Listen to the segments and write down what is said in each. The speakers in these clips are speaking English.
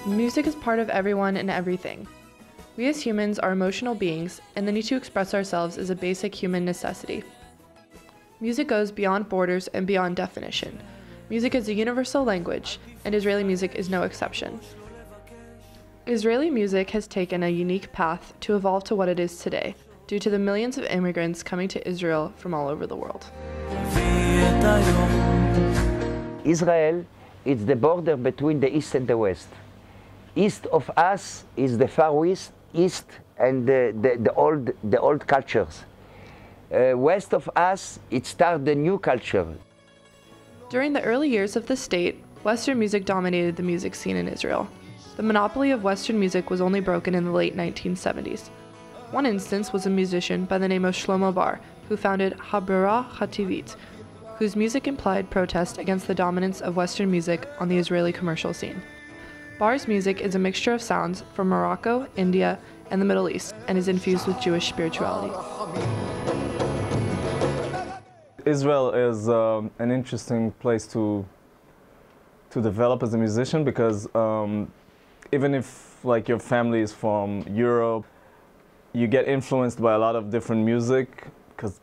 Music is part of everyone and everything. We as humans are emotional beings, and the need to express ourselves is a basic human necessity. Music goes beyond borders and beyond definition. Music is a universal language, and Israeli music is no exception. Israeli music has taken a unique path to evolve to what it is today, due to the millions of immigrants coming to Israel from all over the world. Israel is the border between the East and the West. East of us is the Far East and the old cultures. West of us, it starts the new culture. During the early years of the state, Western music dominated the music scene in Israel. The monopoly of Western music was only broken in the late 1970s. One instance was a musician by the name of Shlomo Bar, who founded Habera Hativit, whose music implied protest against the dominance of Western music on the Israeli commercial scene. Bar's music is a mixture of sounds from Morocco, India, and the Middle East, and is infused with Jewish spirituality. Israel is an interesting place to develop as a musician because even if like your family is from Europe, you get influenced by a lot of different music because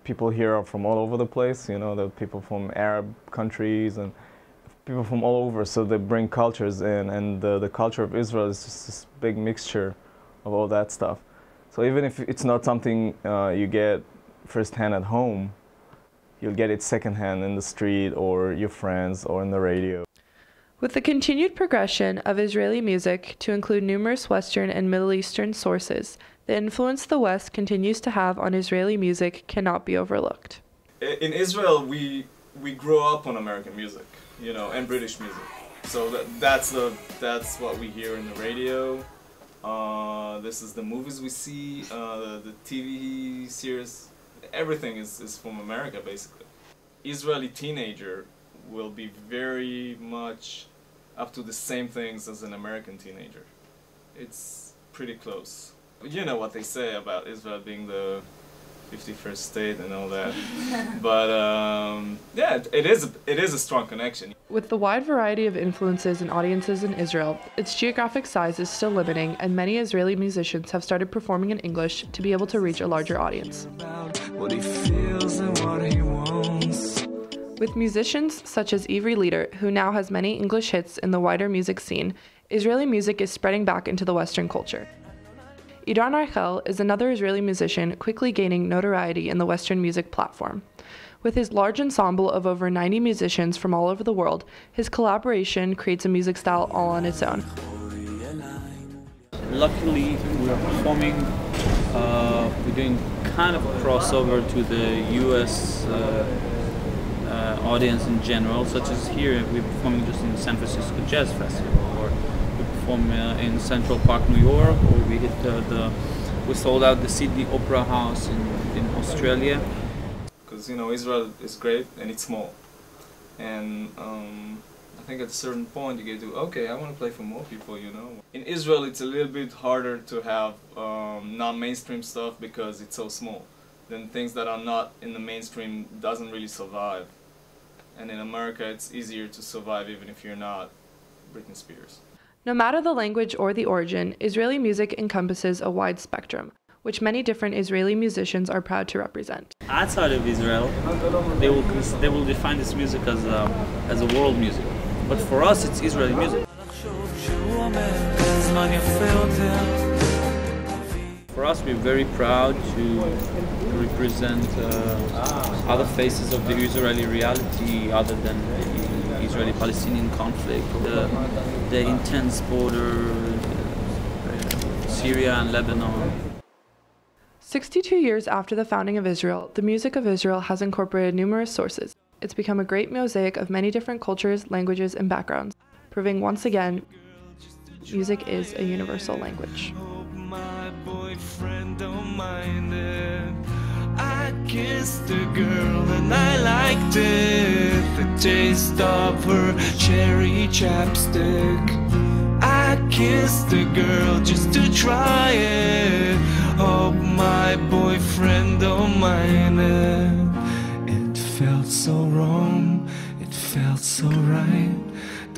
people here are from all over the place. You know, there are people from Arab countries and people from all over, so they bring cultures in, and the culture of Israel is just this big mixture of all that stuff. So even if it's not something you get firsthand at home, you'll get it secondhand in the street or your friends or in the radio. With the continued progression of Israeli music to include numerous Western and Middle Eastern sources, the influence the West continues to have on Israeli music cannot be overlooked. In Israel, we grew up on American music, you know, and British music. So that's what we hear in the radio. This is the movies we see, the TV series. Everything is from America, basically. Israeli teenager will be very much up to the same things as an American teenager. It's pretty close. You know what they say about Israel being the 51st state and all that. But yeah, it is a strong connection. With the wide variety of influences and audiences in Israel, its geographic size is still limiting, and many Israeli musicians have started performing in English to be able to reach a larger audience. With musicians such as Ivri Lider, who now has many English hits in the wider music scene, Israeli music is spreading back into the Western culture. Idan Raichel is another Israeli musician quickly gaining notoriety in the Western music platform. With his large ensemble of over 90 musicians from all over the world, his collaboration creates a music style all on its own. Luckily, we're performing, we're doing kind of a crossover to the US audience in general, such as here we're performing just in San Francisco Jazz Festival, or we perform in Central Park, New York, or we sold out the Sydney Opera House in Australia. Because, you know, Israel is great and it's small, and I think at a certain point you get to, okay, I want to play for more people, you know. In Israel it's a little bit harder to have non-mainstream stuff because it's so small. Then things that are not in the mainstream doesn't really survive. And in America it's easier to survive even if you're not Britney Spears. No matter the language or the origin, Israeli music encompasses a wide spectrum, which many different Israeli musicians are proud to represent. Outside of Israel, they will define this music as a world music, but for us it's Israeli music. For us, we're very proud to represent other faces of the Israeli reality other than the Israeli-Palestinian conflict, the intense border, Syria and Lebanon. 62 years after the founding of Israel, the music of Israel has incorporated numerous sources. It's become a great mosaic of many different cultures, languages, and backgrounds, proving once again, music is a universal language. I kissed a girl and I liked it, the taste of her cherry chapstick. I kissed a girl just to try it. Hope my boyfriend don't mind it. It felt so wrong, it felt so right.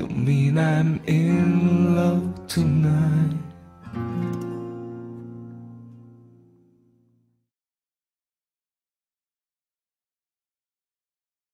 don't mean I'm in love tonight.